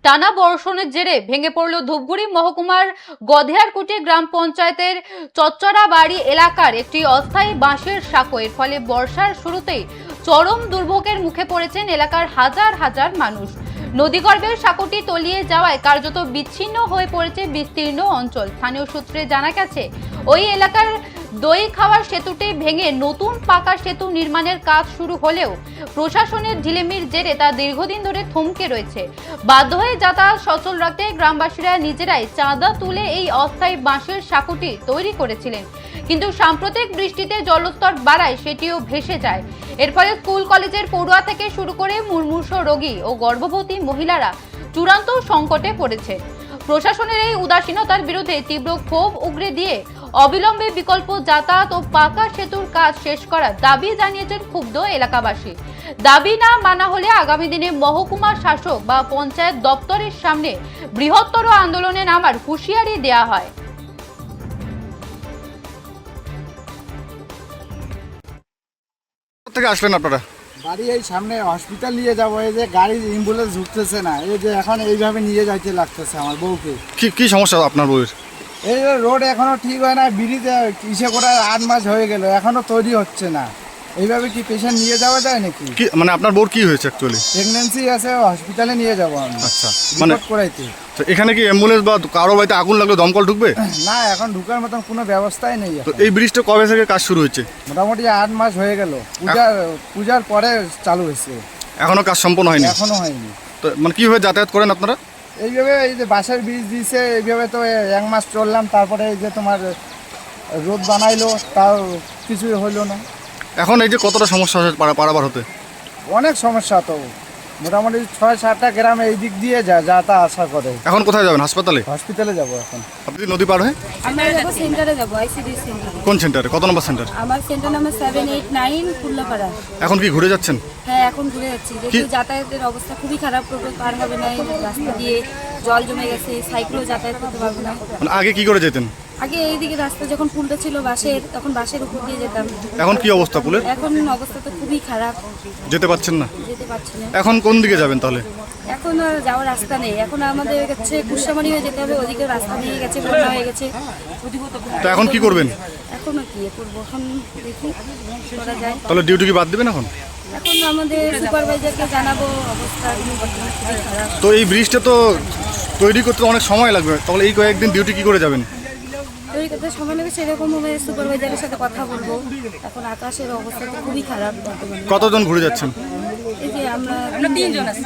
টানা বর্ষণের জেরে ভেঙে পড়ল ধূপগুড়ি মহকুমার গধেয়ারকুটি গ্রাম পঞ্চায়েতের চচ্চড়াবাড়ি এলাকার একটি অস্থায়ী বাঁশের সাঁকো। এর ফলে বর্ষার শুরুতেই চরম দুর্ভোগের মুখে পড়েছেন এলাকার হাজার হাজার মানুষ। নদীগর্ভের সাঁকোটি তলিয়ে যাওয়ায় কার্যত বিচ্ছিন্ন হয়ে পড়েছে বিস্তীর্ণ অঞ্চল। স্থানীয় সূত্রে জানা গেছে, ওই এলাকার দই খাওয়ার সেতুটি ভেঙে নতুন পাকা সেতু নির্মাণের কাজ শুরু হলেও প্রশাসনের ঢিলেমির জেরে তা দীর্ঘদিন ধরে থমকে রয়েছে। বাধ্য হয়ে যাতায়াত সচল রাখতে গ্রামবাসীরা নিজেরাই চাঁদা তুলে এই অস্থায়ী বাঁশের সাঁকোটি তৈরি করেছিলেন, কিন্তু সাম্প্রতিক বৃষ্টিতে জলস্তর বাড়ায় সেটিও ভেসে যায়। এর ফলে স্কুল কলেজের পড়ুয়া থেকে শুরু করে মুমূর্ষু রোগী ও গর্ভবতী মহিলারা চূড়ান্ত সংকটে পড়েছে। প্রশাসনের এই উদাসীনতার বিরুদ্ধে তীব্র ক্ষোভ উগরে দিয়ে অবিলম্বে বিকল্প যাতায়াত ও পাকা সেতুর কাজ শেষ করার দাবি জানিয়েছেন ক্ষুব্ধ এলাকাবাসী। দাবি না মানা হলে আগামী দিনে মহকুমা শাসক বা পঞ্চায়েত দপ্তরের সামনে বৃহত্তর আন্দোলনে নামার হুঁশিয়ারি দেওয়া হয়। থেকে আসলেন আপনারা? বাড়ি এই সামনে হসপিটাল নিয়ে যাবো, এই যে গাড়ি অ্যাম্বুলেন্স ঢুকতেছে না, এই যে এখন এইভাবে নিয়ে যাইতে লাগতেছে আমার বউকে। কি সমস্যা আপনার বউয়ের? এই রোড এখনো ঠিক হয় না, ব্রিজে ইসে করে 8 মাস হয়ে গেল, এখনো তৈরি হচ্ছে না। এইভাবে কি পেশেন্ট নিয়ে যাওয়া যায় নাকি? কি মানে আপনার বউর কি হয়েছে অ্যাকচুয়ালি? প্রেগন্যান্সি আছে, হসপিটালে নিয়ে যাবো আমি। আচ্ছা, মানে রিপোর্ট করাইতে। তো এখানে কি অ্যাম্বুলেন্স বা কারো বাড়িতে আগুন লাগলে দমকল ঢুকবে? না, এখন ঢুকার মতন কোনো ব্যবস্থাই নেই। তো এই ব্রিজটা কবে থেকে কাজ শুরু হয়েছে? মোটামুটি 8 মাস হয়ে গেল, পূজার পরে চালু হয়েছে, এখনো কাজ সম্পন্ন হয়নি? এখনো হয়নি। তো মানে কিভাবে যাতায়াত করেন আপনারা? এইভাবে এই যে বাঁশের ব্রিজ দিয়েছে, এইভাবে তো 1 মাস চললাম, তারপরে এই যে তোমার রোড বানাইলো, তাও কিছুই হইলো না। এখন এই যে কতটা সমস্যা হচ্ছে পারাবার হতে? অনেক সমস্যা তো, মোটামুটি 6-7টা গ্রামে এই দিক দিয়ে যাতা আসা করে। এখন কোথায় যাবেন? হাসপাতালে? হসপিটালে যাবো এখন। আপনি নদী পার হয়ে? আমরা যাবো সেন্টারে, যাবো আইসিডি সেন্টারে। কোন সেন্টারে? কত নম্বর সেন্টার? আমার সেন্টার নাম্বার 789 কুল্লাপাড়া। এখন কি ঘুরে যাচ্ছেন? হ্যাঁ, এখন ঘুরে যাচ্ছি, যেহেতু যাতায়াতের অবস্থা খুবই খারাপ, টোটো পার হবে না, এই রাস্তা দিয়ে জল জমে গেছে, সাইকেলও যাতায়াত করতে পারবো না। মানে আগে কি করে যেতেন? আগে এইদিকে রাস্তা যখন ফুলটা ছিল বাসের, তখন বাসের উপর দিয়ে যেতাম। এখন কি অবস্থা পুলের? এখন অবস্থা তো খুবই খারাপ, যেতে পারছেন না? যেতে পারছি না। এখন কোন দিকে যাবেন তাহলে? এখন আর যাওয়ার রাস্তা নেই, এখন আমাদের কাছে কুশামারি হয়ে যেতে হবে, ওদিকে রাস্তা নিয়ে গেছে, বন্যা হয়ে গেছে। তো এখন কি করবেন? এখনো কি করবো, এখন দেখি করা যায়। তাহলে ডিউটি কি বাদ দেবেন এখন? এখন আমাদের সুপারভাইজারকে জানাবো, অবস্থা বর্তমানে খুবই খারাপ। তো এই ব্রিজটা তো তৈরি করতে অনেক সময় লাগবে, তাহলে এই কয়েকদিন ডিউটি কি করে যাবেন? তৈরি করতে সময় লাগে, সেরকমভাবে সুপারভাইজারের সাথে কথা বলবো। এখন আকাশের অবস্থা তো খুবই খারাপ বর্তমানে। কতজন ঘুরে যাচ্ছেন? এই যে আমরা 3 জন আছি।